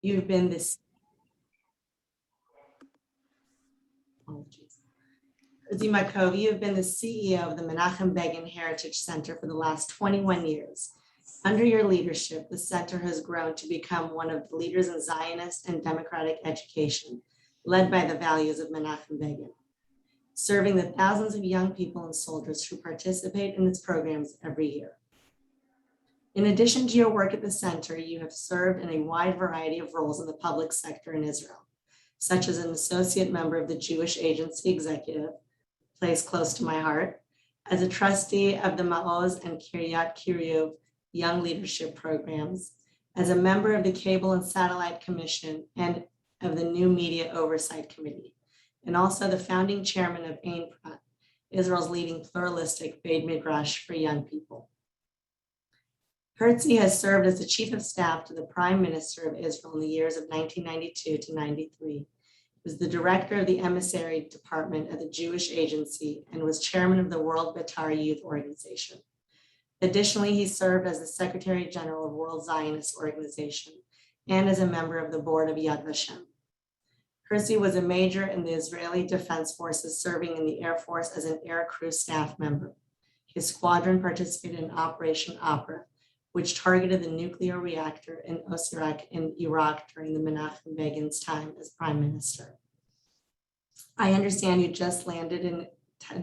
You've been the Zimakov, you have been the CEO of the Menachem Begin Heritage Center for the last 21 years. Under your leadership, the center has grown to become one of the leaders in Zionist and democratic education, led by the values of Menachem Begin, serving the thousands of young people and soldiers who participate in its programs every year. In addition to your work at the center, you have served in a wide variety of roles in the public sector in Israel, such as an associate member of the Jewish Agency Executive, place close to my heart, as a trustee of the Maoz and Kiryat Kiryuv Young Leadership Programs, as a member of the Cable and Satellite Commission and of the New Media Oversight Committee, and also the founding chairman of Ein Prat, Israel's leading pluralistic Beit Midrash for young people. Herzi has served as the chief of staff to the Prime Minister of Israel in the years of 1992 to 93. He was the director of the emissary department at the Jewish Agency and was chairman of the World Betar Youth Organization. Additionally, he served as the Secretary General of World Zionist Organization and as a member of the board of Yad Vashem. Herzi was a major in the Israeli Defense Forces, serving in the Air Force as an air crew staff member. His squadron participated in Operation Opera, which targeted the nuclear reactor in Osirak in Iraq during the Menachem Begin's time as prime minister. I understand you just landed in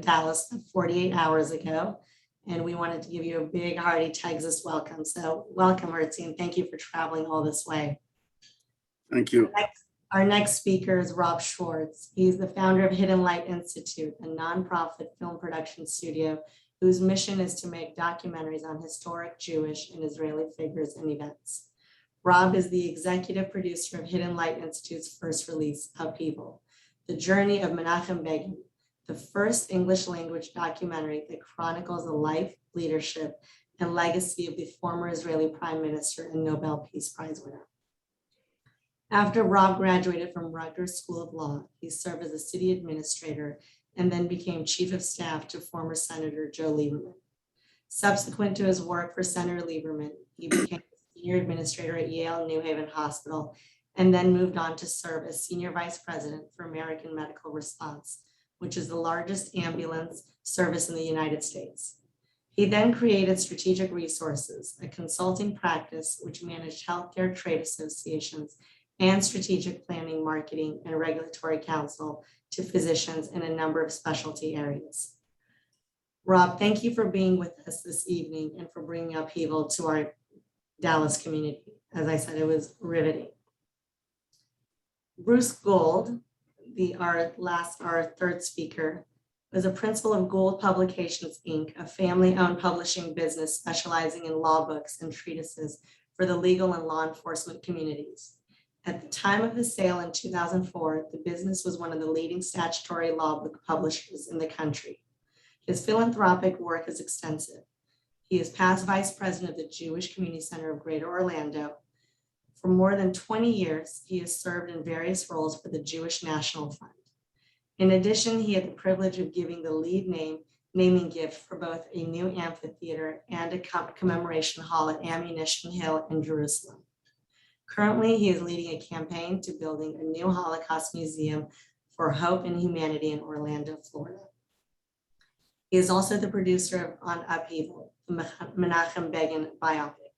Dallas 48 hours ago, and we wanted to give you a big, hearty Texas welcome. So welcome, Herzi, and thank you for traveling all this way. Thank you. Our next speaker is Rob Schwartz. He's the founder of Hidden Light Institute, a nonprofit film production studio whose mission is to make documentaries on historic Jewish and Israeli figures and events. Rob is the executive producer of Hidden Light Institute's first release, Upheaval, The Journey of Menachem Begin, the first English language documentary that chronicles the life, leadership, and legacy of the former Israeli Prime Minister and Nobel Peace Prize winner. After Rob graduated from Rutgers School of Law, he served as a city administrator and then became chief of staff to former Senator Joe Lieberman. Subsequent to his work for Senator Lieberman, he became senior administrator at Yale New Haven Hospital and then moved on to serve as senior vice president for American Medical Response, which is the largest ambulance service in the United States. He then created Strategic Resources, a consulting practice which managed healthcare trade associations and strategic planning, marketing, and regulatory counsel to physicians in a number of specialty areas. Rob, thank you for being with us this evening and for bringing Upheaval to our Dallas community. As I said, it was riveting. Bruce Gold, our third speaker, was a principal of Gould Publications, Inc., a family-owned publishing business specializing in law books and treatises for the legal and law enforcement communities. At the time of the sale in 2004, the business was one of the leading statutory law book publishers in the country. His philanthropic work is extensive. He is past vice president of the Jewish Community Center of Greater Orlando. For more than 20 years, he has served in various roles for the Jewish National Fund. In addition, he had the privilege of giving the lead naming gift for both a new amphitheater and a commemoration hall at Ammunition Hill in Jerusalem. Currently, he is leading a campaign to building a new Holocaust museum for hope and humanity in Orlando, Florida. He is also the producer on Upheaval, the Menachem Begin biopic.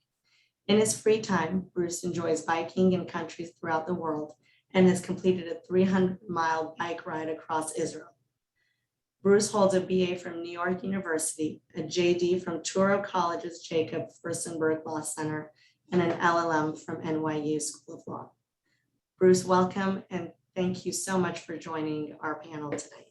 In his free time, Bruce enjoys biking in countries throughout the world and has completed a 300-mile bike ride across Israel. Bruce holds a BA from New York University, a JD from Touro College's Jacob Furstenberg Law Center, and an LLM from NYU School of Law. Bruce, welcome, and thank you so much for joining our panel tonight.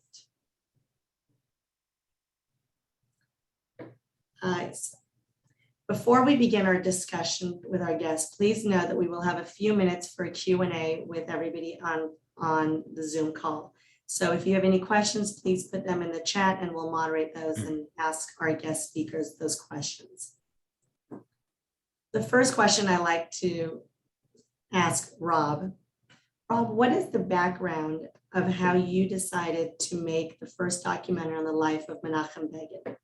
Before we begin our discussion with our guests, please know that we will have a few minutes for a Q&A with everybody on the Zoom call. So if you have any questions, please put them in the chat and we'll moderate those and ask our guest speakers those questions. The first question I like to ask Rob. Rob, what is the background of how you decided to make the first documentary on the life of Menachem Begin?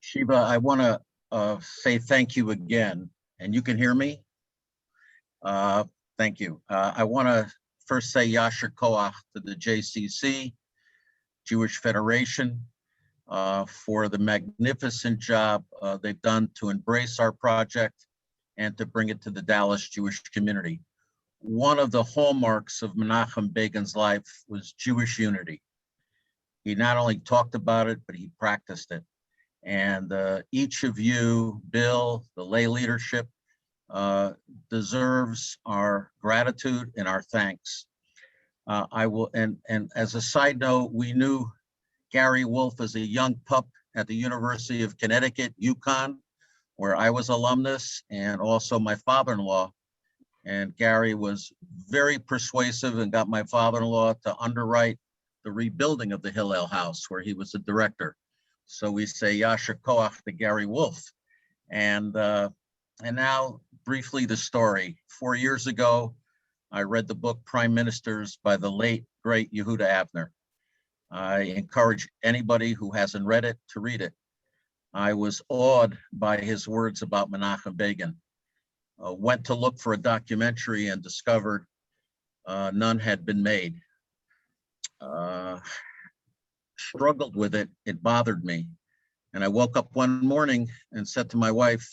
Shiva, I want to say thank you again, and you can hear me? Thank you. I want to first say Yasher Koach to the JCC, Jewish Federation, for the magnificent job they've done to embrace our project and to bring it to the Dallas Jewish community. One of the hallmarks of Menachem Begin's life was Jewish unity. He not only talked about it, but he practiced it. And each of you, Bill, the lay leadership, deserves our gratitude and our thanks. I will, and as a side note, we knew Gary Wolf as a young pup at the University of Connecticut, UConn, where I was alumnus, and also my father-in-law. And Gary was very persuasive and got my father-in-law to underwrite the rebuilding of the Hillel House, where he was the director. So we say Yasher Koach to Gary Wolf. And now briefly the story. 4 years ago, I read the book Prime Ministers by the late, great Yehuda Avner. I encourage anybody who hasn't read it to read it. I was awed by his words about Menachem Begin. Went to look for a documentary and discovered none had been made. Struggled with it, it bothered me. And I woke up one morning and said to my wife,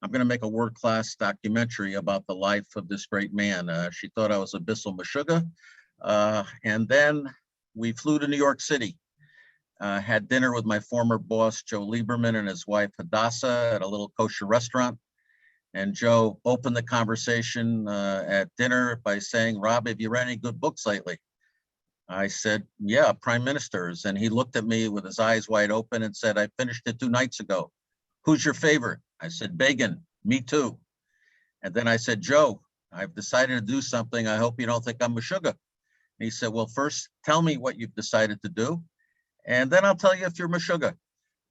I'm going to make a world-class documentary about the life of this great man. She thought I was a Bissell Meshuggah. And then we flew to New York City, had dinner with my former boss, Joe Lieberman, and his wife, Hadassah, at a little kosher restaurant. And Joe opened the conversation at dinner by saying, Rob, have you read any good books lately? I said, yeah, Prime Ministers. And he looked at me with his eyes wide open and said, I finished it 2 nights ago. Who's your favorite? I said, Begin, me too. And then I said, Joe, I've decided to do something. I hope you don't think I'm a sugar. He said, well, first tell me what you've decided to do, and then I'll tell you if you're Meshuggah.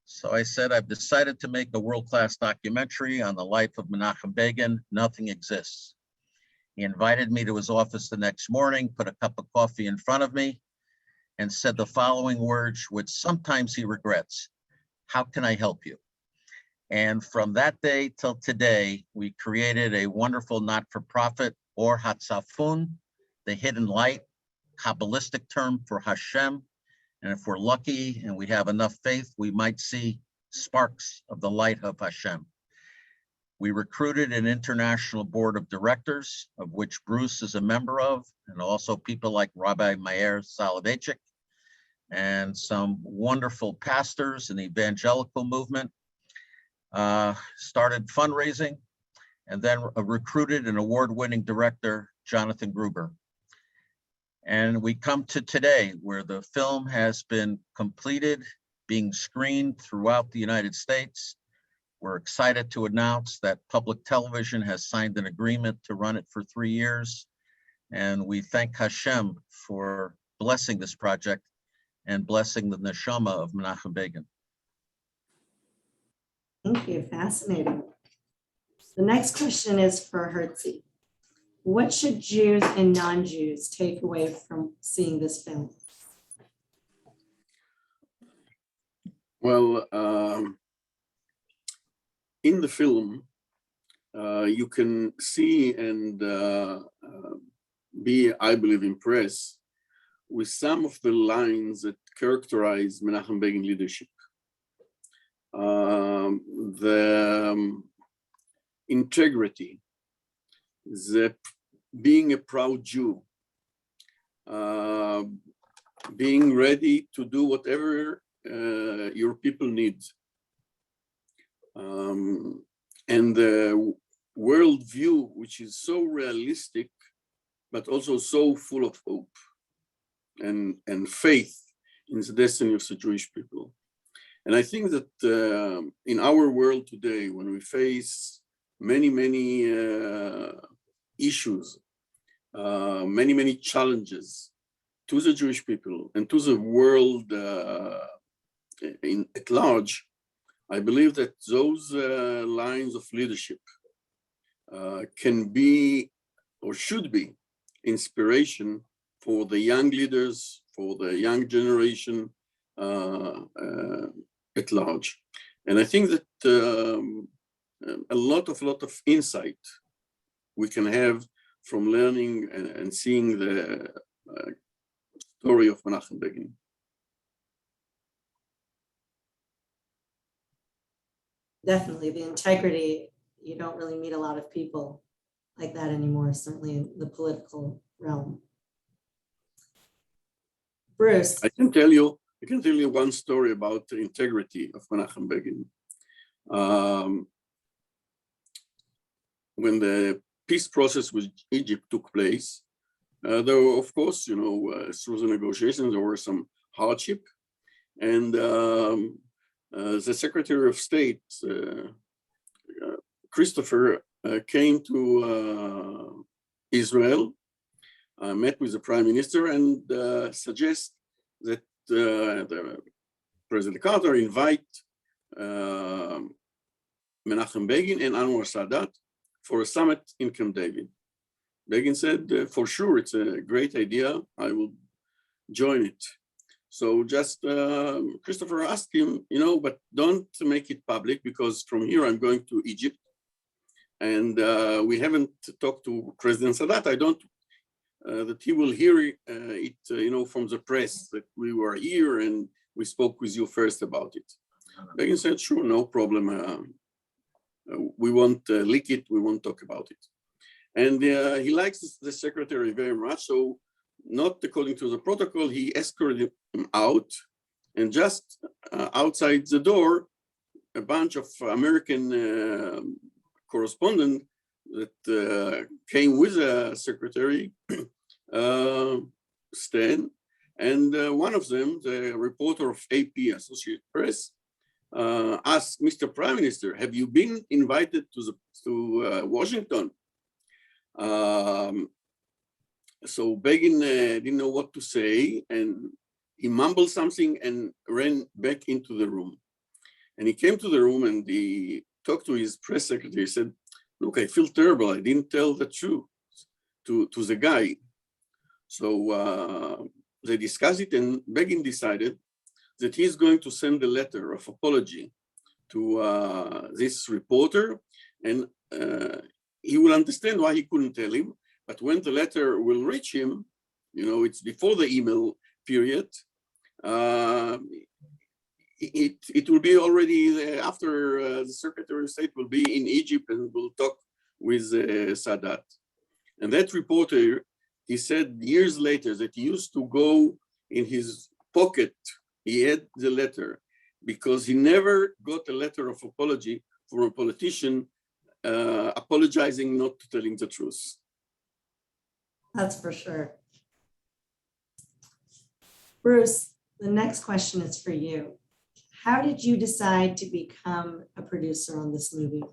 So I said, I've decided to make a world-class documentary on the life of Menachem Begin. Nothing exists. He invited me to his office the next morning, put a cup of coffee in front of me, and said the following words, which sometimes he regrets. How can I help you? And from that day till today, we created a wonderful not-for-profit, or Hatzafun, the hidden light, Kabbalistic term for Hashem. And if we're lucky and we have enough faith, we might see sparks of the light of Hashem. We recruited an international board of directors, of which Bruce is a member of, and also people like Rabbi Meir Soloveitchik, and some wonderful pastors in the evangelical movement. Started fundraising, and then recruited an award-winning director, Jonathan Gruber. And we come to today, where the film has been completed, being screened throughout the United States. We're excited to announce that public television has signed an agreement to run it for 3 years. And we thank Hashem for blessing this project and blessing the neshama of Menachem Begin. Thank you, fascinating. The next question is for Hertzi. What should Jews and non-Jews take away from seeing this film? Well, in the film, you can see and be, I believe, impressed with some of the lines that characterize Menachem Begin leadership. The integrity, the being a proud Jew, being ready to do whatever your people need, and the worldview, which is so realistic, but also so full of hope and faith in the destiny of the Jewish people. And I think that in our world today, when we face many issues, many challenges to the Jewish people and to the world at large, I believe that those lines of leadership can be or should be inspiration for the young leaders, for the young generation at large. And I think that a lot of insight we can have from learning and seeing the story of Menachem Begin. Definitely, the integrity, you don't really meet a lot of people like that anymore, certainly in the political realm. Bruce. I can tell you one story about the integrity of Menachem Begin. When the peace process with Egypt took place, there were, of course, through the negotiations, there were some hardship. And the Secretary of State, Christopher, came to Israel, met with the Prime Minister, and suggest that the President Carter invite Menachem Begin and Anwar Sadat for a summit in Camp David. Begin said, for sure, it's a great idea. I will join it. So just Christopher asked him, but don't make it public, because from here I'm going to Egypt. And we haven't talked to President Sadat. I don't, that he will hear it, from the press that we were here and we spoke with you first about it. Begin said, sure, no problem. We won't leak it. We won't talk about it. And he likes the secretary very much. So not according to the protocol, he escorted him out, and just outside the door, a bunch of American correspondents that came with the secretary stand, and one of them, the reporter of AP, Associated Press, asked Mr. Prime Minister, have you been invited to Washington? So Begin didn't know what to say, and he mumbled something and ran back into the room. And he came to the room and he talked to his press secretary. He said, look, I feel terrible. I didn't tell the truth to the guy. So they discussed it, and Begin decided that he's going to send a letter of apology to this reporter, and he will understand why he couldn't tell him. But when the letter will reach him, it's before the email period, it will be already after the Secretary of State will be in Egypt and will talk with Sadat. And that reporter, he said years later that he used to go in his pocket, he had the letter, because he never got a letter of apology from a politician apologizing not telling the truth. That's for sure. Bruce, the next question is for you. How did you decide to become a producer on this movie?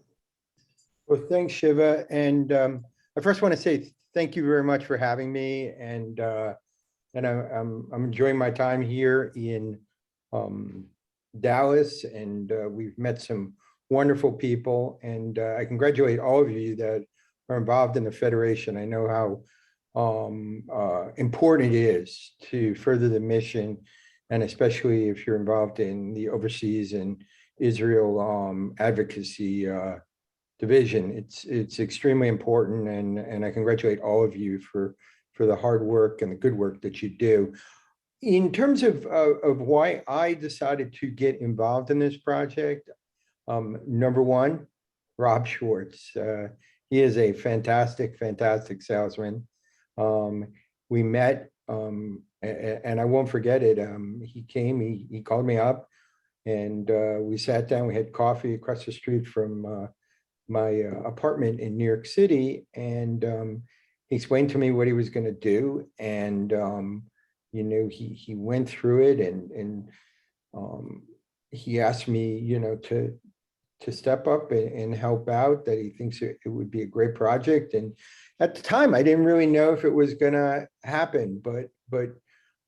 Well, thanks, Shiva. And I first want to say thank you very much for having me. And I'm enjoying my time here in Dallas, and we've met some wonderful people. And I congratulate all of you that are involved in the Federation. I know how important it is to further the mission, and especially if you're involved in the overseas and Israel advocacy division. It's extremely important, and I congratulate all of you for the hard work and the good work that you do. In terms of why I decided to get involved in this project, number one, Rob Schwartz. He is a fantastic salesman. We met, and I won't forget it. He came, he called me up, and we sat down, we had coffee across the street from my apartment in New York City, and he explained to me what he was going to do. And, he went through it, and he asked me, to step up and help out, that he thinks it would be a great project. And at the time, I didn't really know if it was going to happen, but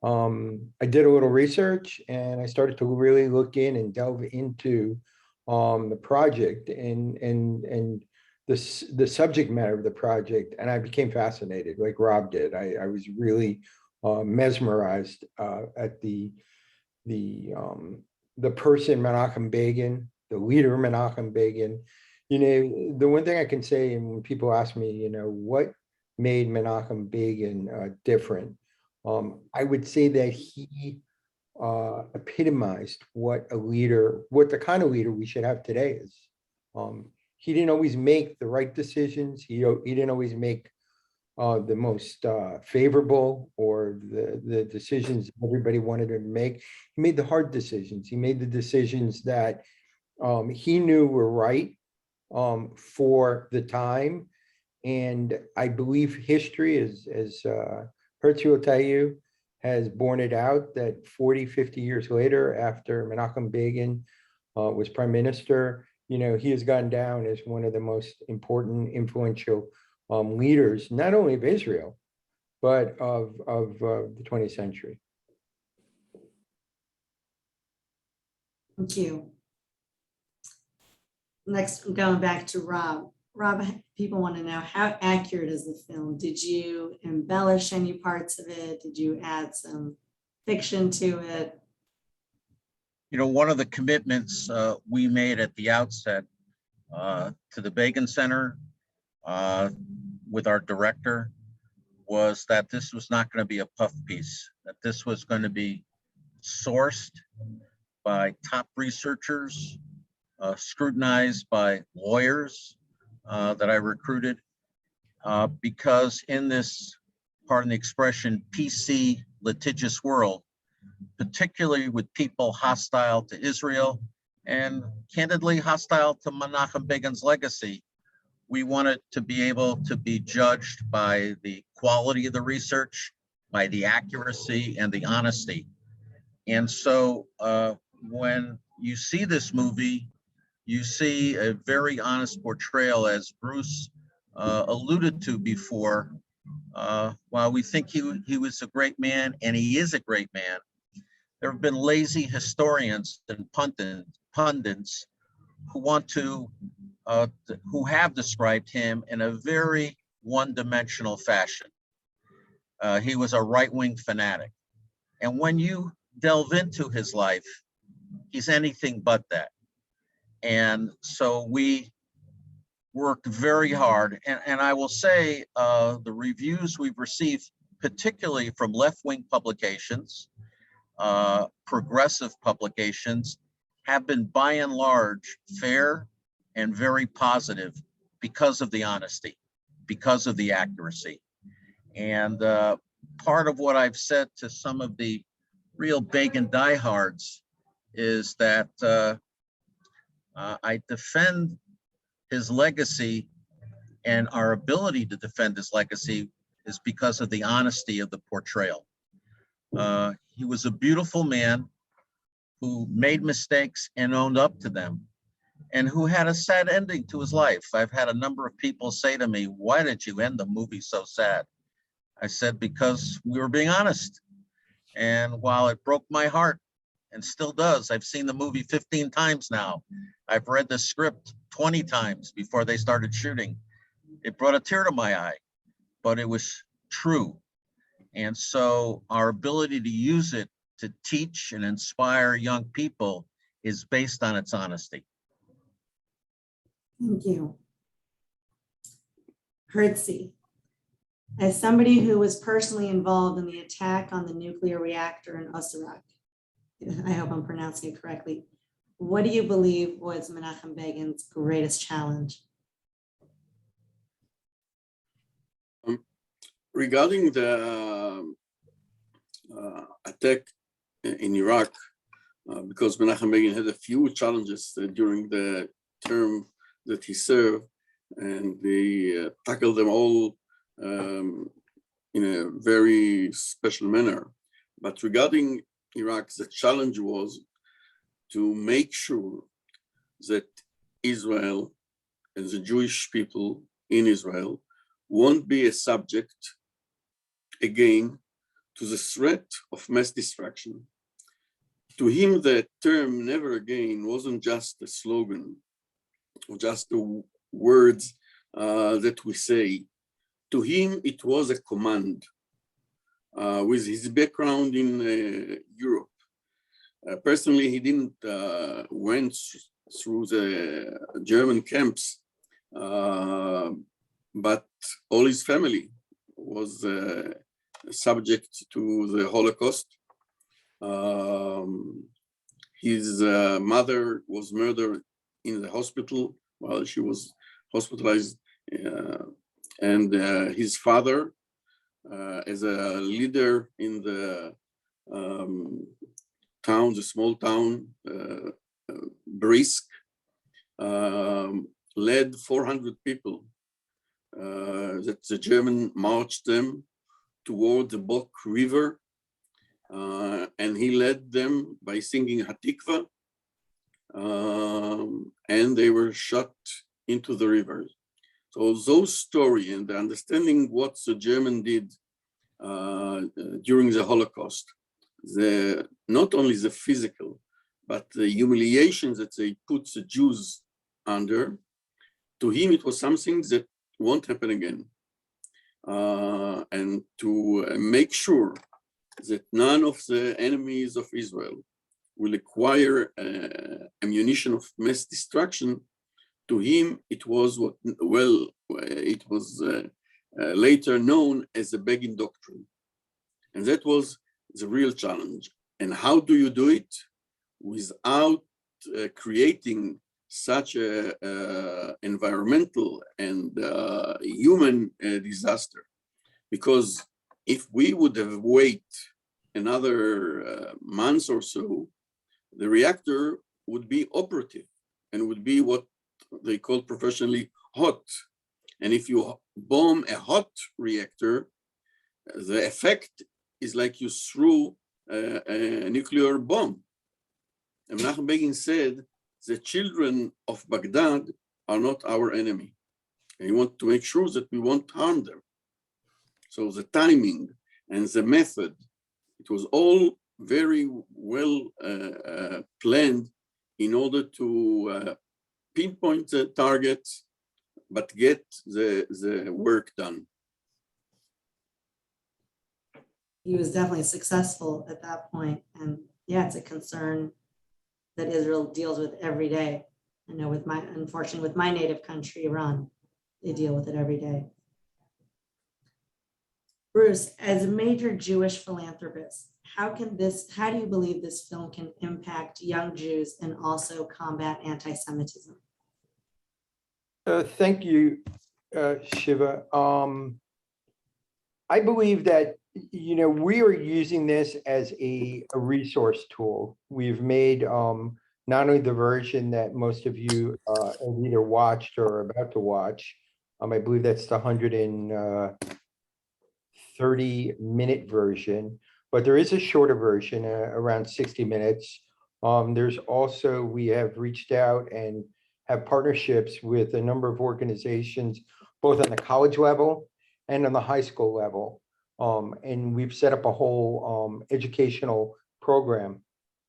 I did a little research, and I started to really look in and delve into the project and the subject matter of the project. And I became fascinated, like Rob did. I was really mesmerized at the person, Menachem Begin, the leader, Menachem Begin. The one thing I can say, and when people ask me, what made Menachem Begin different. I would say that he epitomized what the kind of leader we should have today is. He didn't always make the right decisions. He didn't always make the most favorable or the decisions everybody wanted him to make. He made the hard decisions. He made the decisions that he knew were right for the time. And I believe history, as Hertz will tell you, has borne it out that 40, 50 years later, after Menachem Begin was prime minister, he has gone down as one of the most important, influential leaders, not only of Israel, but of the 20th century. Thank you. Next, going back to Rob. Rob, people want to know, how accurate is the film? Did you embellish any parts of it? Did you add some fiction to it? One of the commitments we made at the outset to the Biggen Center with our director was that this was not going to be a puff piece, that this was going to be sourced by top researchers, scrutinized by lawyers that I recruited, because in this, pardon the expression, PC litigious world, particularly with people hostile to Israel and candidly hostile to Menachem Begin's legacy, we wanted to be able to be judged by the quality of the research, by the accuracy and the honesty. And so when you see this movie, you see a very honest portrayal, as Bruce alluded to before. While we think he was a great man, and he is a great man, there have been lazy historians and pundits who want to, who have described him in a very one-dimensional fashion. He was a right-wing fanatic. And when you delve into his life, he's anything but that. And so we worked very hard. And I will say the reviews we've received, particularly from left-wing publications, progressive publications, have been by and large fair and very positive because of the honesty, because of the accuracy. And part of what I've said to some of the real Begin diehards is that I defend his legacy, and our ability to defend his legacy is because of the honesty of the portrayal. He was a beautiful man who made mistakes and owned up to them, and who had a sad ending to his life. I've had a number of people say to me, "Why did you end the movie so sad?" I said, because we were being honest. And while it broke my heart, and still does, I've seen the movie 15 times now. I've read the script 20 times before they started shooting. It brought a tear to my eye, but it was true. And so our ability to use it to teach and inspire young people is based on its honesty. Thank you. Hertzy, as somebody who was personally involved in the attack on the nuclear reactor in Osirok, I hope I'm pronouncing it correctly, what do you believe was Menachem Begin's greatest challenge? Regarding the attack in Iraq, because Menachem Begin had a few challenges during the term that he served, and they tackled them all in a very special manner. But regarding Iraq, the challenge was to make sure that Israel and the Jewish people in Israel won't be a subject again to the threat of mass destruction. To him, the term "never again" wasn't just a slogan or just the words that we say. To him, it was a command. With his background in Europe, personally, he didn't went through the German camps, but all his family was subject to the Holocaust. His mother was murdered in the hospital while she was hospitalized, and his father, as a leader in the town, the small town, Brisk, led 400 people that the German marched them toward the Bok River, and he led them by singing Hatikva, and they were shot into the river. So those story and the understanding what the German did during the Holocaust, not only the physical, but the humiliations that they put the Jews under, to him it was something that won't happen again. And to make sure that none of the enemies of Israel will acquire ammunition of mass destruction, to him it was what, well, it was later known as the Begin doctrine. And that was the real challenge. And how do you do it without creating such a environmental and human disaster? Because if we would have waited another month or so, the reactor would be operative and would be what they call professionally hot. And if you bomb a hot reactor, the effect is like you threw a nuclear bomb. And Menachem Begin said, the children of Baghdad are not our enemy. And we want to make sure that we won't harm them. So the timing and the method, it was all very well planned in order to pinpoint the targets, but get the work done. He was definitely successful at that point. And yeah, it's a concern that Israel deals with every day. I know unfortunately, with my native country, Iran, they deal with it every day. Bruce, as a major Jewish philanthropist, how do you believe this film can impact young Jews and also combat anti-Semitism? Thank you, Shiva. I believe that, we are using this as a resource tool. We've made not only the version that most of you have either watched or are about to watch. I believe that's the 130-minute version, but there is a shorter version, around 60 minutes. There's also, we have reached out and have partnerships with a number of organizations, both on the college level and on the high school level. And we've set up a whole educational program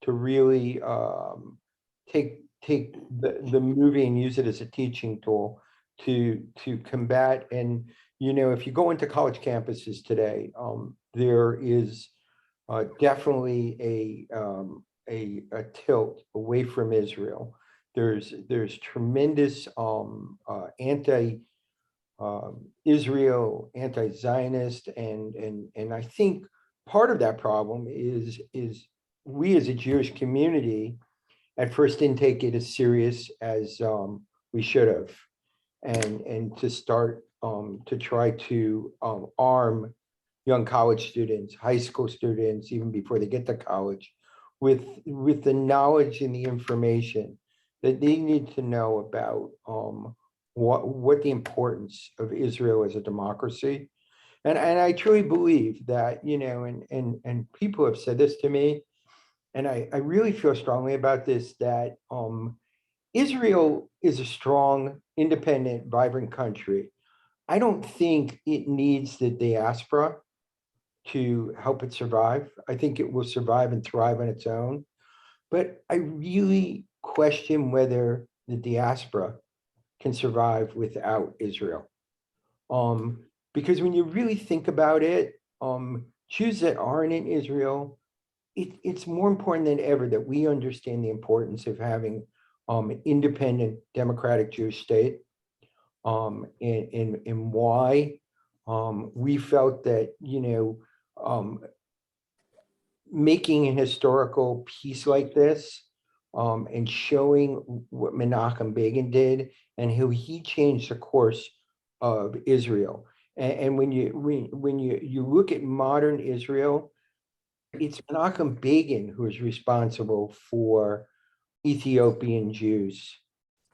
to really take the movie and use it as a teaching tool to combat. And if you go into college campuses today, there is definitely a tilt away from Israel. There's tremendous anti-Israel, anti-Zionist, and I think part of that problem is we as a Jewish community at first didn't take it as serious as we should have, and to start to try to arm young college students, high school students, even before they get to college, with the knowledge and the information that they need to know about what the importance of Israel as a democracy. And I truly believe that, and people have said this to me, and I really feel strongly about this, that Israel is a strong, independent, vibrant country. I don't think it needs the diaspora to help it survive. I think it will survive and thrive on its own. But I really question whether the diaspora can survive without Israel. Because when you really think about it, Jews that aren't in Israel, it's more important than ever that we understand the importance of having an independent, democratic Jewish state, and why we felt that, making an historical piece like this, and showing what Menachem Begin did and how he changed the course of Israel. And when you look at modern Israel, it's Menachem Begin who is responsible for Ethiopian Jews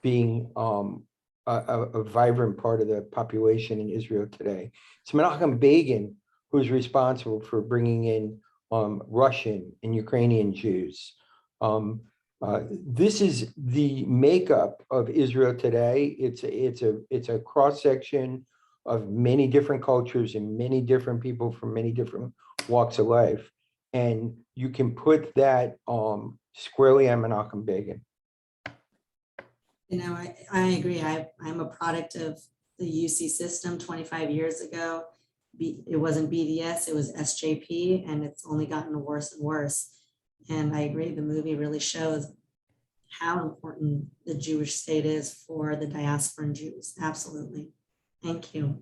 being a vibrant part of the population in Israel today. It's Menachem Begin who's responsible for bringing in Russian and Ukrainian Jews. This is the makeup of Israel today. It's a cross section of many different cultures and many different people from many different walks of life, and you can put that squarely on Menachem Begin. I agree. I'm a product of the UC system 25 years ago. It wasn't BDS, it was SJP, and it's only gotten worse and worse. And I agree, the movie really shows how important the Jewish state is for the diasporan Jews. Absolutely. Thank you.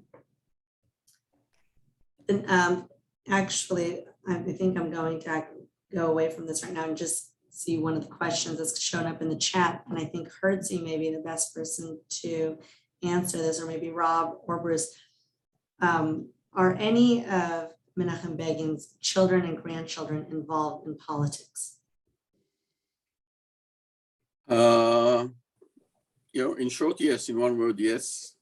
And actually, I think I'm going to go away from this right now and just see one of the questions that's shown up in the chat. And I think Hertzie may be the best person to answer this, or maybe Rob or Bruce. Are any of Menachem Begin's children and grandchildren involved in politics? In short, yes. In one word, yes.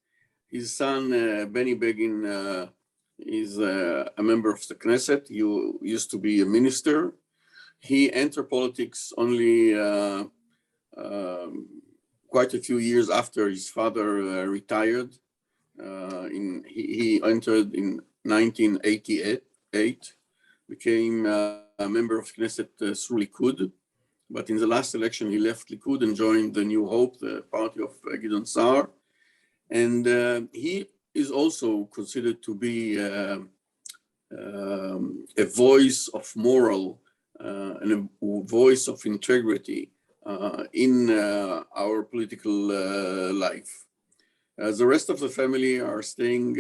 His son, Benny Begin, is a member of the Knesset. He used to be a minister. He entered politics only quite a few years after his father retired. He entered in 1988, became a member of Knesset through Likud, but in the last election he left Likud and joined the New Hope, the party of Gideon Sa'ar, and he is also considered to be a voice of moral and a voice of integrity in our political life. The rest of the family are staying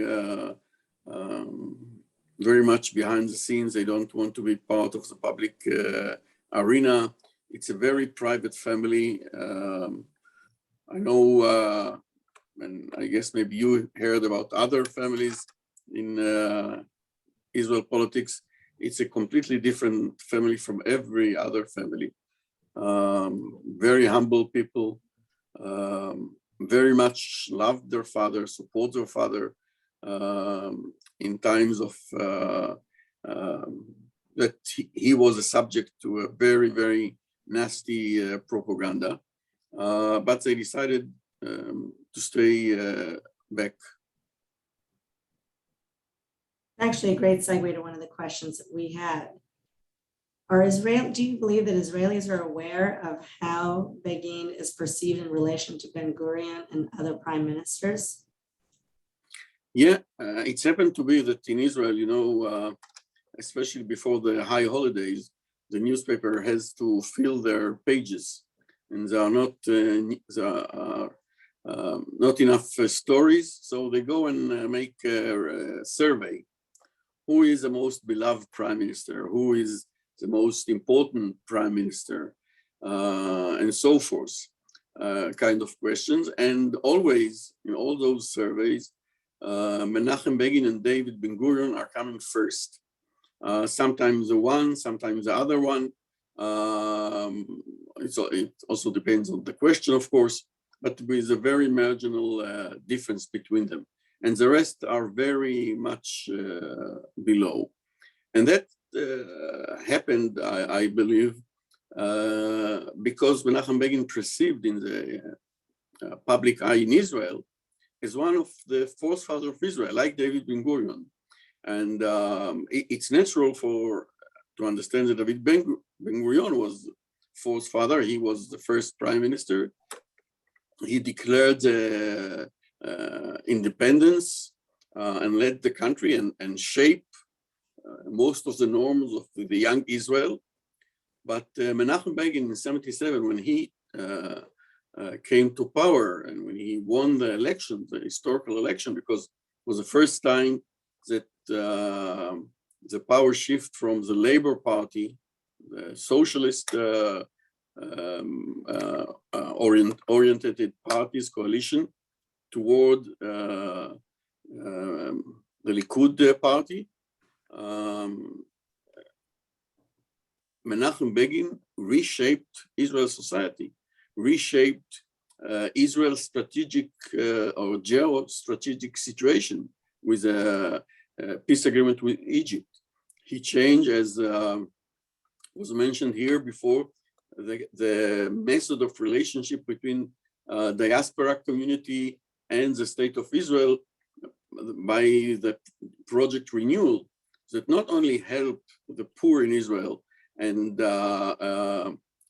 very much behind the scenes. They don't want to be part of the public arena. It's a very private family. I know, and I guess maybe you heard about other families in Israel politics. It's a completely different family from every other family. Very humble people. Very much loved their father, support their father in times of that he was a subject to a very, very nasty propaganda, but they decided to stay back. Actually, a great segue to one of the questions that we had. Do you believe that Israelis are aware of how Begin is perceived in relation to Ben-Gurion and other prime ministers? Yeah, it's happened to be that in Israel, especially before the high holidays, the newspaper has to fill their pages, and there are not enough stories, so they go and make a survey. Who is the most beloved prime minister? Who is the most important prime minister, and so forth, kind of questions. And always in all those surveys, Menachem Begin and David Ben-Gurion are coming first. Sometimes the one, sometimes the other one. It also depends on the question, of course, but there is a very marginal difference between them. And the rest are very much below. And that happened, I believe, because Menachem Begin perceived in the public eye in Israel as one of the forefathers of Israel, like David Ben-Gurion. And it's natural to understand that David Ben-Gurion was fourth father. He was the first prime minister. He declared independence and led the country and shaped most of the norms of the young Israel. But Menachem Begin in 1977, when he came to power and when he won the election, the historical election, because it was the first time that the power shift from the Labour Party, the socialist oriented parties coalition, toward the Likud party. Menachem Begin reshaped Israel's society, reshaped Israel's strategic or geostrategic situation with a peace agreement with Egypt. He changed, as was mentioned here before, the method of relationship between diaspora community and the state of Israel by the Project Renewal, that not only helped the poor in Israel and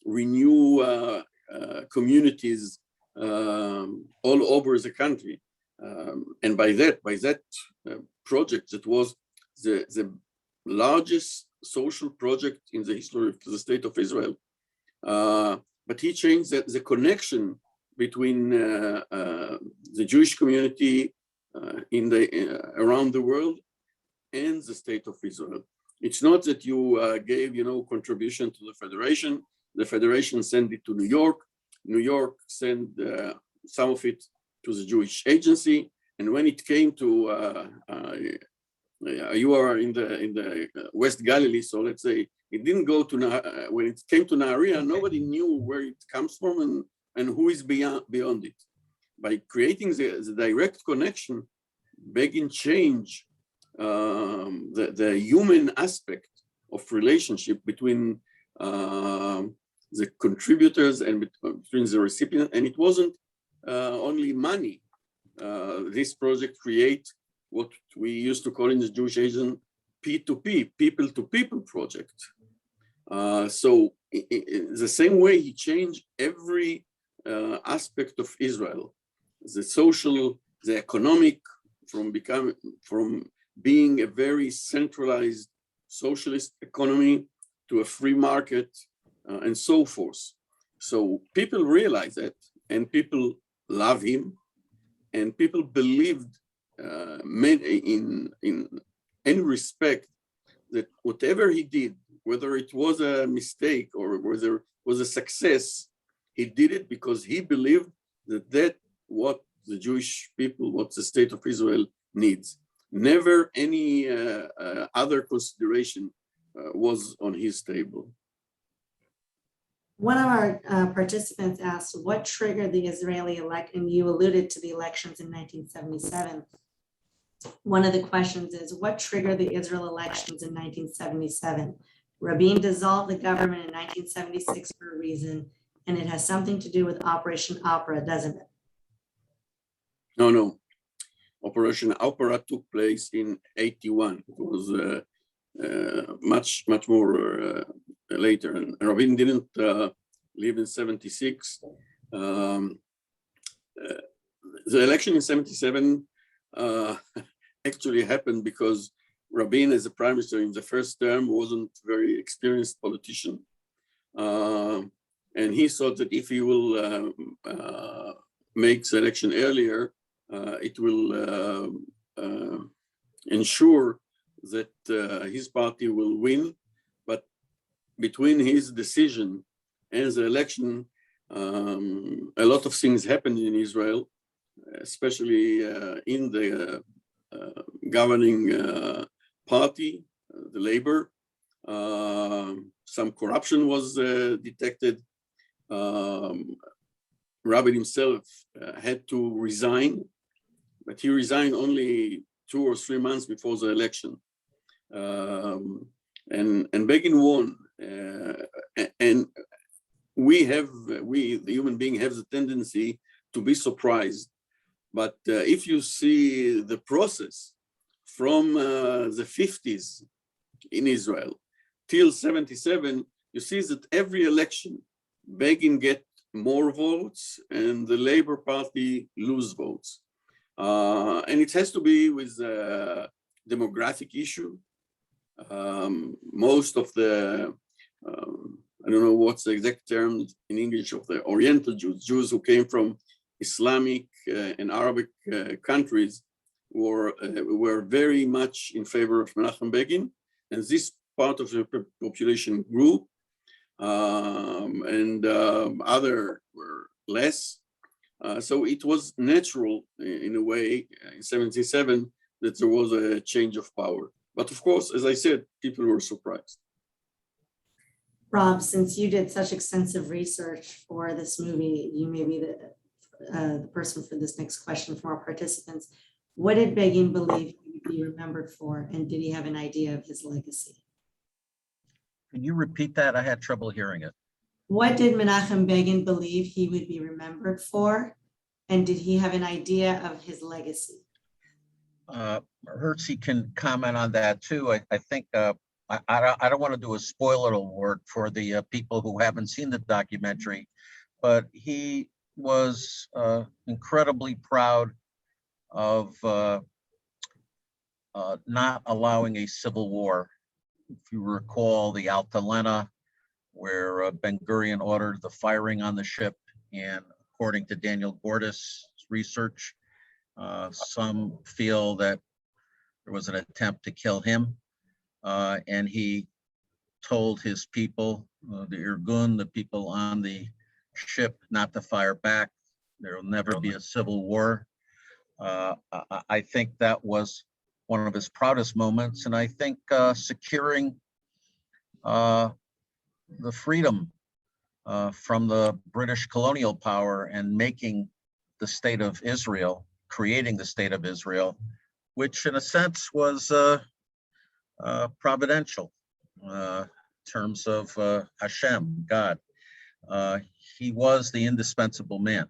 renew communities all over the country, and by that project, that was the largest social project in the history of the state of Israel. But he changed the connection between the Jewish community around the world and the state of Israel. It's not that you gave, contribution to the federation sent it to New York sent some of it to the Jewish agency, and when it came to you are in the West Galilee, so let's say it didn't go to when it came to Nahariya, nobody knew where it comes from and who is beyond it. By creating the direct connection, Begin changed the human aspect of relationship between the contributors and between the recipient, and it wasn't only money. This project create what we used to call in the Jewish Asian P2P, people-to-people project. So the same way he changed every aspect of Israel, the social, the economic, from being a very centralized socialist economy to a free market, and so forth. So people realize that, and people love him, and people believed in any respect that whatever he did, whether it was a mistake or whether it was a success, he did it because he believed that what the Jewish people, what the state of Israel needs. Never any other consideration was on his table. One of our participants asked, what triggered the Israeli election? And you alluded to the elections in 1977. One of the questions is, what triggered the Israel elections in 1977? Rabin dissolved the government in 1976 for a reason, and it has something to do with Operation Opera, doesn't it? No. Operation Opera took place in 81. It was much more later. And Rabin didn't live in 76. The election in 77 actually happened because Rabin, as a prime minister in the first term, wasn't a very experienced politician. And he thought that if he will make the election earlier, it will ensure that his party will win. But between his decision and the election, a lot of things happened in Israel, especially in the governing party, the Labor. Some corruption was detected. Rabin himself had to resign, but he resigned only 2 or 3 months before the election. And Begin won. And we, the human being, have the tendency to be surprised. But if you see the process from the 50s in Israel till 77, you see that every election, Begin get more votes and the Labor Party lose votes. And it has to be with a demographic issue. Most of the, I don't know what's the exact term in English, of the Oriental Jews who came from Islamic and Arabic countries, were very much in favor of Menachem Begin, and this part of the population grew, and other were less. So it was natural in a way in 77 that there was a change of power. But of course, as I said, people were surprised. Rob, since you did such extensive research for this movie, you may be the person for this next question from our participants. What did Begin believe he would be remembered for, and did he have an idea of his legacy? Can you repeat that? I had trouble hearing it. What did Menachem Begin believe he would be remembered for, and did he have an idea of his legacy? Hertzie can comment on that too. I think I don't want to do a spoiler alert for the people who haven't seen the documentary, but he was incredibly proud of not allowing a civil war. If you recall the Altalena, where Ben Gurion ordered the firing on the ship, and according to Daniel Gordis' research, some feel that there was an attempt to kill him, and he told his people, the Irgun, the people on the ship, not to fire back. There will never be a civil war. I think that was one of his proudest moments, and I think securing the freedom from the British colonial power and making the state of Israel, creating the state of Israel, which in a sense was providential in terms of Hashem, God. He was the indispensable man.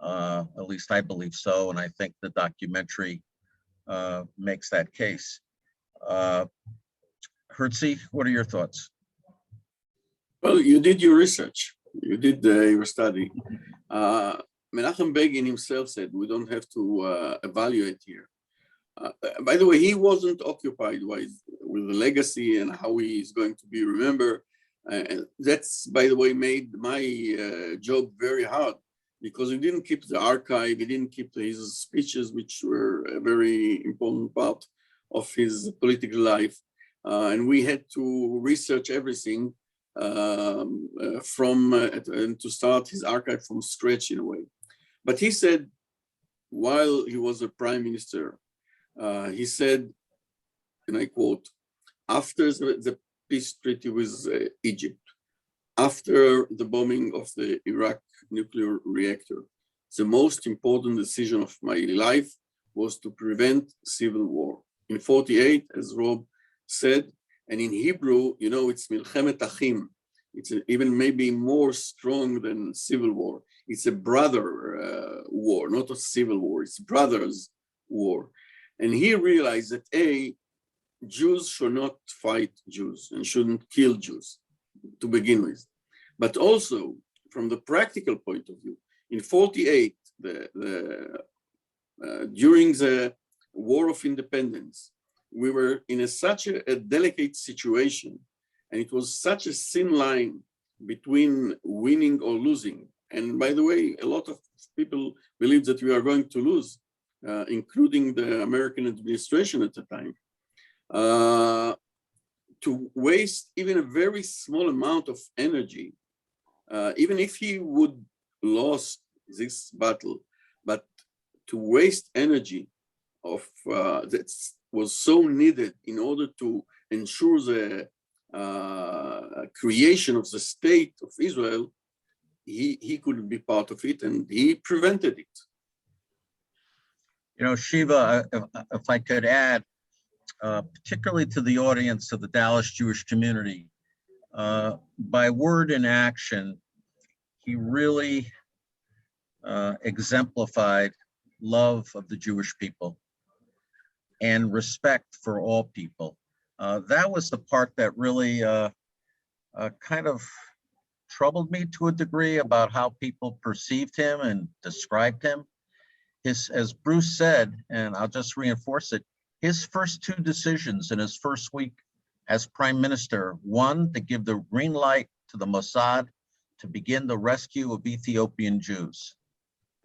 At least I believe so, and I think the documentary makes that case. Hertzie, what are your thoughts? Well, you did your research. You did your study. Menachem Begin himself said, we don't have to evaluate here. By the way, he wasn't occupied with the legacy and how he is going to be remembered. That's, by the way, made my job very hard, because he didn't keep the archive, he didn't keep his speeches, which were a very important part of his political life. And we had to research everything and to start his archive from scratch in a way. But he said, while he was a prime minister, he said, and I quote, after the peace treaty with Egypt, after the bombing of the Iraq nuclear reactor, the most important decision of my life was to prevent civil war. In 48, as Rob said, and in Hebrew, you know, it's Milchemet Achim. It's even maybe more strong than civil war. It's a brother war, not a civil war. It's brothers war. And he realized that Jews should not fight Jews and shouldn't kill Jews to begin with. But also, from the practical point of view, in 48, during the War of Independence, we were in such a delicate situation, and it was such a thin line between winning or losing. And by the way, a lot of people believe that we are going to lose, including the American administration at the time. To waste even a very small amount of energy, even if he would lost this battle, but to waste energy of that was so needed in order to ensure the creation of the state of Israel, he could be part of it, and he prevented it. You know, Shiva, if I could add, particularly to the audience of the Dallas Jewish community, by word and action, he really exemplified love of the Jewish people and respect for all people. That was the part that really kind of troubled me to a degree about how people perceived him and described him. As Bruce said, and I'll just reinforce it, his first two decisions in his first week as prime minister, one, to give the green light to the Mossad to begin the rescue of Ethiopian Jews.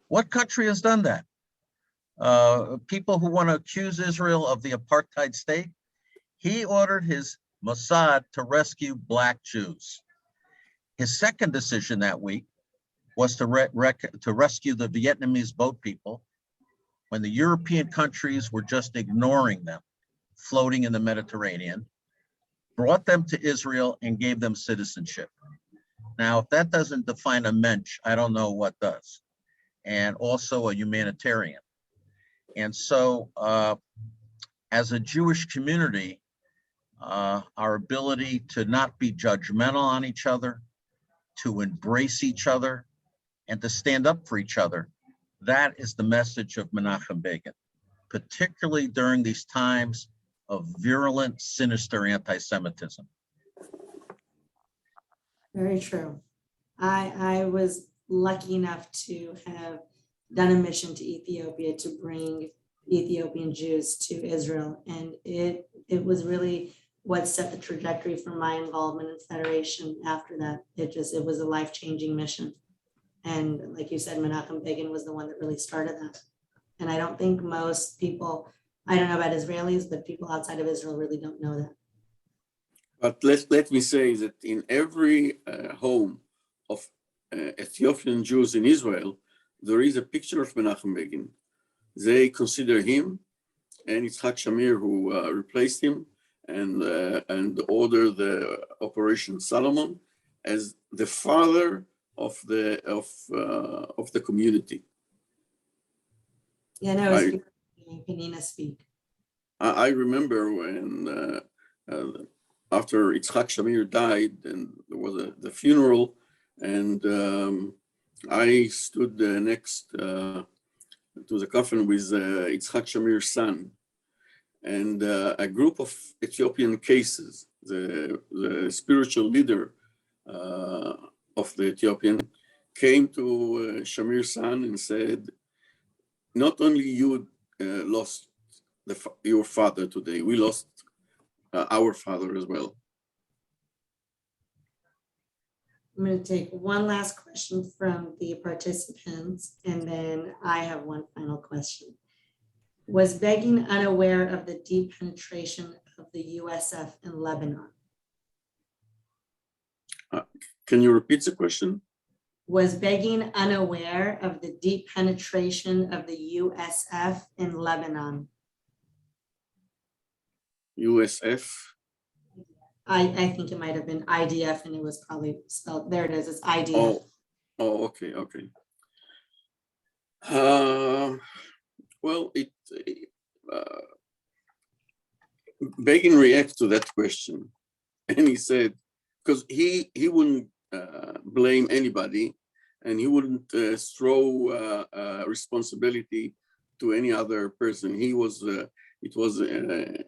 What country has done that? people who want to accuse Israel of the apartheid state, he ordered his Mossad to rescue Black Jews. His second decision that week was to rescue the Vietnamese boat people when the European countries were just ignoring them, floating in the Mediterranean, brought them to Israel and gave them citizenship. Now, if that doesn't define a mensch, I don't know what does. And also a humanitarian. And so as a Jewish community, our ability to not be judgmental on each other, to embrace each other, and to stand up for each other, that is the message of Menachem Begin, particularly during these times of virulent, sinister anti-Semitism. Very true. I was lucky enough to have done a mission to Ethiopia to bring Ethiopian Jews to Israel. And it was really what set the trajectory for my involvement in Federation after that. It was a life-changing mission. And like you said, Menachem Begin was the one that really started that. And I don't think most people, I don't know about Israelis, but people outside of Israel really don't know that. But let me say that in every home of Ethiopian Jews in Israel, there is a picture of Menachem Begin. They consider him and Yitzhak Shamir, who replaced him and ordered the Operation Solomon, as the father of the community. Yeah, no, it's Penina speak. I remember when after Yitzhak Shamir died, and there was the funeral, and I stood next to the coffin with Yitzhak Shamir's son, and a group of Ethiopian cases, the spiritual leader of the Ethiopian, came to Shamir's son and said, not only you lost your father today, we lost our father as well. I'm going to take one last question from the participants, and then I have one final question. Was Begin unaware of the deep penetration of the USF in Lebanon? Can you repeat the question? Was Begin unaware of the deep penetration of the USF in Lebanon? USF? I think it might have been IDF, and it was probably spelled, there it is, it's IDF. Oh, okay. Well, Begin reacted to that question, and he said, because he wouldn't blame anybody, and he wouldn't throw responsibility to any other person. It was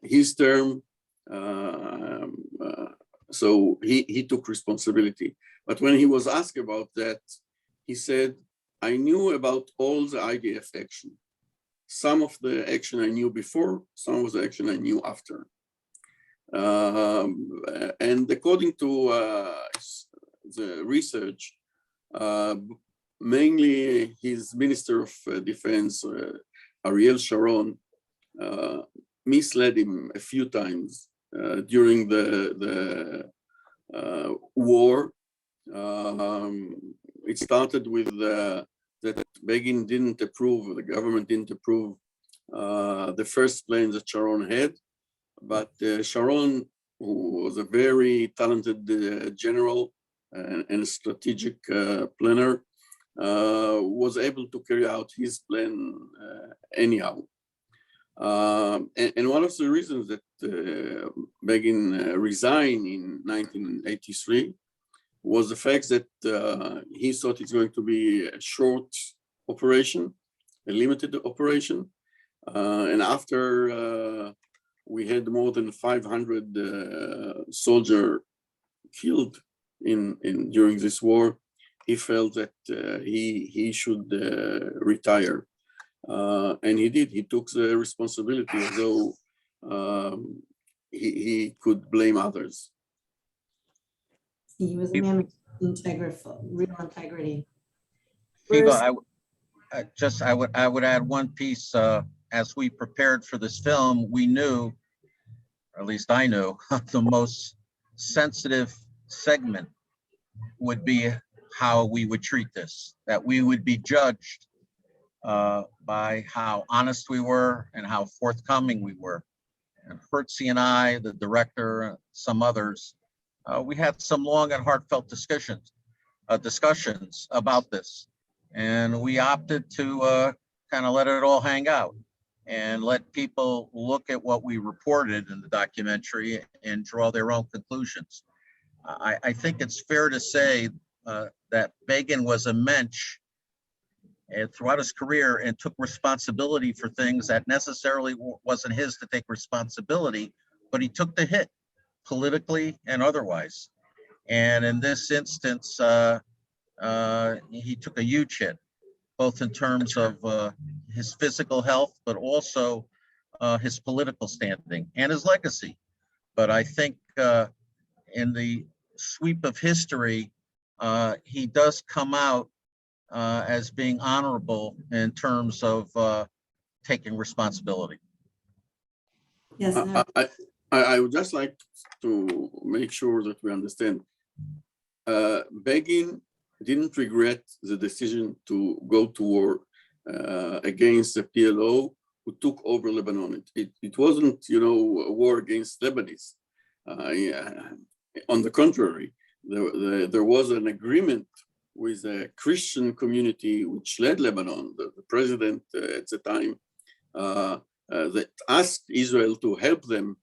his term, so he took responsibility. But when he was asked about that, he said, I knew about all the IDF action. Some of the action I knew before, some of the action I knew after. And according to the research, mainly his Minister of Defense, Ariel Sharon, misled him a few times during the war. It started with that Begin didn't approve, the government didn't approve the first plane that Sharon had, but Sharon, who was a very talented general and strategic planner, was able to carry out his plan anyhow. And one of the reasons that Begin resigned in 1983 was the fact that he thought it's going to be a short operation, a limited operation. And after we had more than 500 soldiers killed during this war, he felt that he should retire. And he did. He took the responsibility, although he could blame others. He was a man of real integrity. Shiva, I would add one piece. As we prepared for this film, we knew, or at least I knew, the most sensitive segment would be how we would treat this, that we would be judged by how honest we were and how forthcoming we were. And Hertzie and I, the director, some others, we had some long and heartfelt discussions about this. And we opted to kind of let it all hang out and let people look at what we reported in the documentary and draw their own conclusions. I think it's fair to say that Begin was a mensch and throughout his career and took responsibility for things that necessarily wasn't his to take responsibility, but he took the hit politically and otherwise. And in this instance, he took a huge hit, both in terms of his physical health, but also his political standing and his legacy. But I think in the sweep of history, he does come out as being honorable in terms of taking responsibility. Yes, no, I would just like to make sure that we understand. Begin didn't regret the decision to go to war against the PLO who took over Lebanon. It wasn't, a war against Lebanese. On the contrary, there was an agreement with the Christian community which led Lebanon, the president at the time, that asked Israel to help them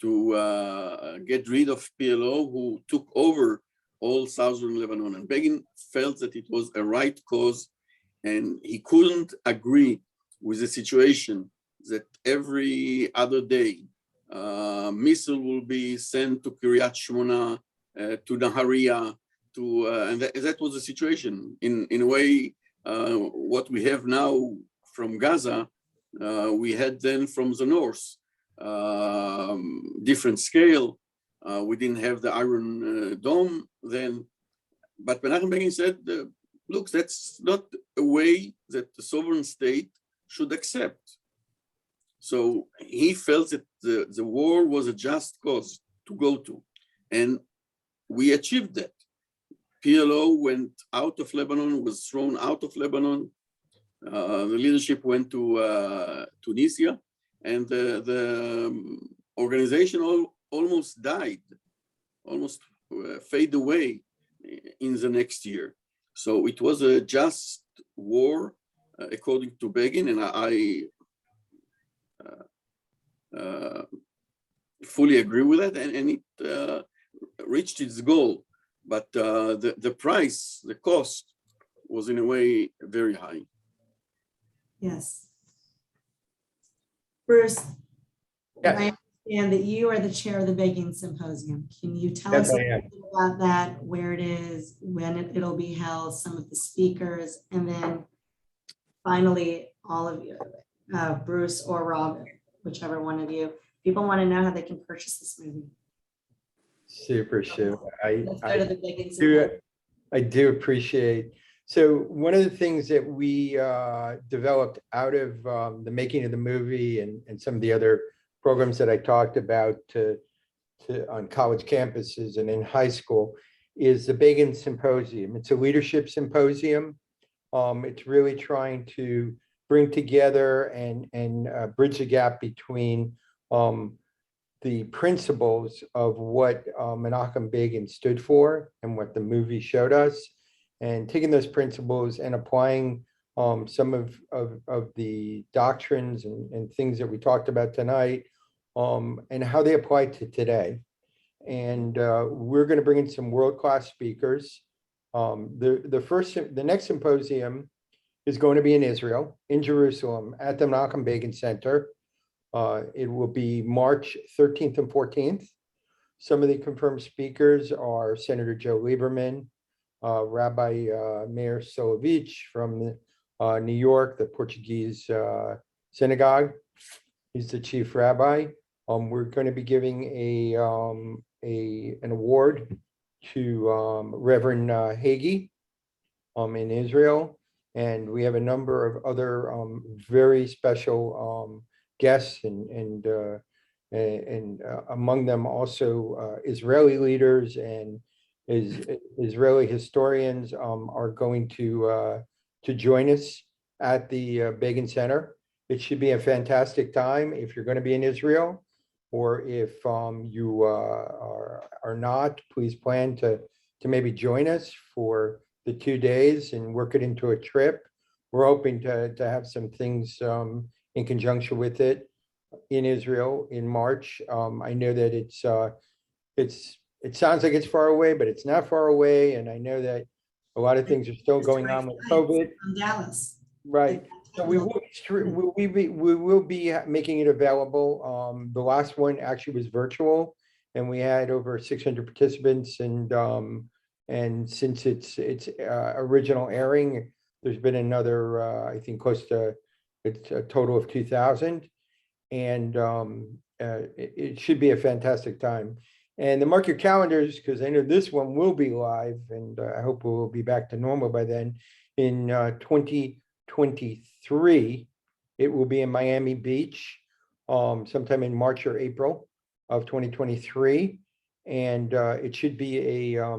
to get rid of PLO who took over all southern Lebanon. And Begin felt that it was a right cause, and he couldn't agree with the situation that every other day missile will be sent to Kiryat Shmona, to Nahariya, and that was the situation. In a way, what we have now from Gaza, we had then from the north, different scale. We didn't have the Iron Dome then, but Menachem Begin said, look, that's not a way that the sovereign state should accept. So he felt that the war was a just cause to go to, and we achieved that. PLO went out of Lebanon, was thrown out of Lebanon. The leadership went to Tunisia, and the organization almost died, almost fade away in the next year. So it was a just war, according to Begin, and I fully agree with that, and it reached its goal. But the price, the cost, was in a way very high. yes. Bruce, Yes. I understand that you are the chair of the Biggen Symposium. Can you tell Yes, us a I am. little bit about that, where it is, when it'll be held, some of the speakers, and then finally, all of you, Bruce or Rob, whichever one of you, people want to know how they can purchase this movie. Super, Sue. Let's go to the Biggen Symposium. I do appreciate. So one of the things that we developed out of the making of the movie and some of the other programs that I talked about on college campuses and in high school is the Biggen Symposium. It's a leadership symposium. It's really trying to bring together and bridge the gap between the principles of what Menachem Begin stood for and what the movie showed us, and taking those principles and applying some of the doctrines and things that we talked about tonight, and how they apply to today. And we're going to bring in some world-class speakers. The next symposium is going to be in Israel, in Jerusalem, at the Menachem Begin Center. It will be March 13th and 14th. Some of the confirmed speakers are Senator Joe Lieberman, Rabbi Meir Solovich from New York, the Portuguese synagogue. He's the chief rabbi. We're going to be giving an award to Reverend Hagee in Israel. And we have a number of other very special guests and among them also Israeli leaders and Israeli historians are going to join us at the Begin Center. It should be a fantastic time if you're going to be in Israel, or if you are not, please plan to maybe join us for the 2 days and work it into a trip. We're hoping to have some things in conjunction with it in Israel in March. I know that it sounds like it's far away, but it's not far away. And I know that a lot of things are still going on with COVID. From Dallas. Right. So we will be making it available. The last one actually was virtual, and we had over 600 participants. And since its original airing, there's been another I think close to it's a total of 2,000, and it should be a fantastic time. And mark your calendars, because I know this one will be live, and I hope we'll be back to normal by then. In 2023, it will be in Miami Beach, sometime in March or April of 2023, and it should be a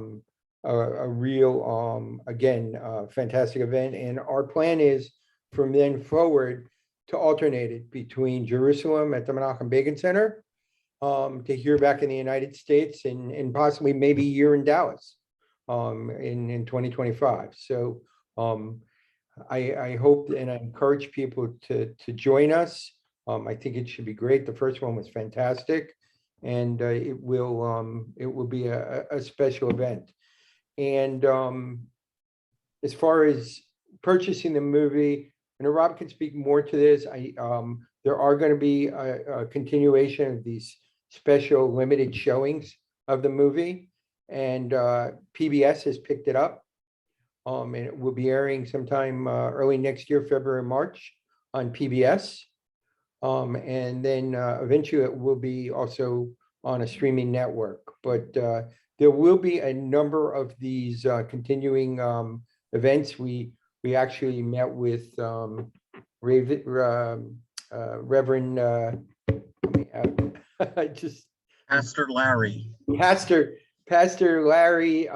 real, again, fantastic event. And our plan is from then forward to alternate it between Jerusalem at the Menachem Begin Center, to here back in the United States, and possibly maybe here in Dallas in 2025. So I hope and I encourage people to join us. I think it should be great. The first one was fantastic, and it will be a special event. And as far as purchasing the movie, and Rob can speak more to this, there are going to be a continuation of these special limited showings of the movie, and PBS has picked it up, and it will be airing sometime early next year, February, March on PBS, and then eventually it will be also on a streaming network. But there will be a number of these continuing events. We actually met with Reverend Pastor Larry. Pastor Larry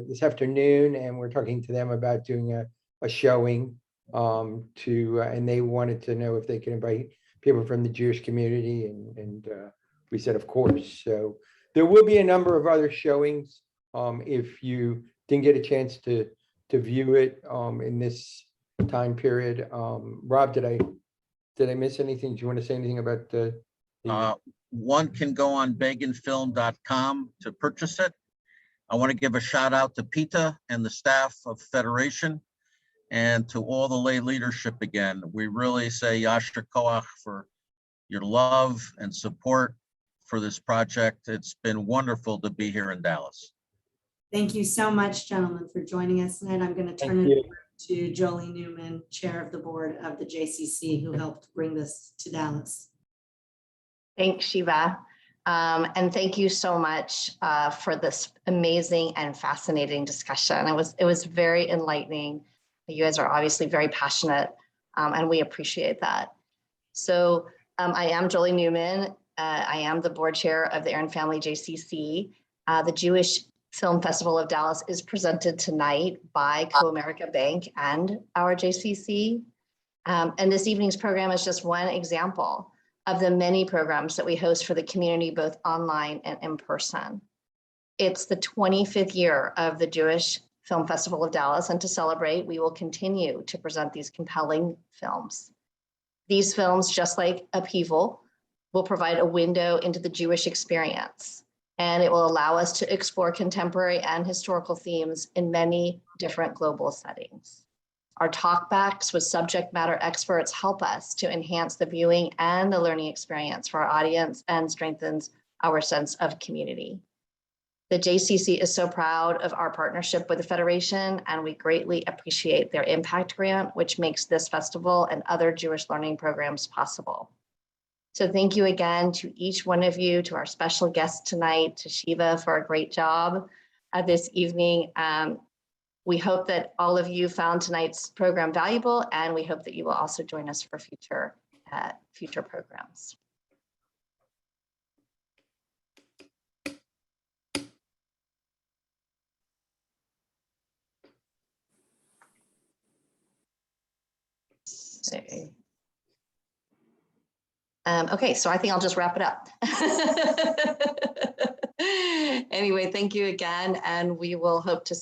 this afternoon, and we're talking to them about doing a showing and they wanted to know if they could invite people from the Jewish community, and we said of course. So there will be a number of other showings if you didn't get a chance to view it in this time period. Rob, did I miss anything? Do you want to say anything about the one can go on BiggenFilm.com to purchase it. I want to give a shout out to PETA and the staff of Federation, and to all the lay leadership again. We really say Yasher Koach for your love and support for this project. It's been wonderful to be here in Dallas. Thank you so much, gentlemen, for joining us tonight. I'm going to turn it over to Jolie Newman, Chair of the Board of the JCC, who helped bring this to Dallas. Thanks, Shiva. And thank you so much for this amazing and fascinating discussion. It was very enlightening. You guys are obviously very passionate, and we appreciate that. So I am Jolie Newman. I am the board chair of the Aaron Family JCC. The Jewish Film Festival of Dallas is presented tonight by Co-America Bank and our JCC. And this evening's program is just one example of the many programs that we host for the community, both online and in person. It's the 25th year of the Jewish Film Festival of Dallas, and to celebrate, we will continue to present these compelling films. These films, just like Upheaval, will provide a window into the Jewish experience, and it will allow us to explore contemporary and historical themes in many different global settings. Our talkbacks with subject matter experts help us to enhance the viewing and the learning experience for our audience and strengthens our sense of community. The JCC is so proud of our partnership with the Federation, and we greatly appreciate their impact grant, which makes this festival and other Jewish learning programs possible. So thank you again to each one of you, to our special guest tonight, to Shiva for a great job this evening. We hope that all of you found tonight's program valuable, and we hope that you will also join us for future programs. Okay, so I think I'll just wrap it up. Anyway, thank you again, and we will hope to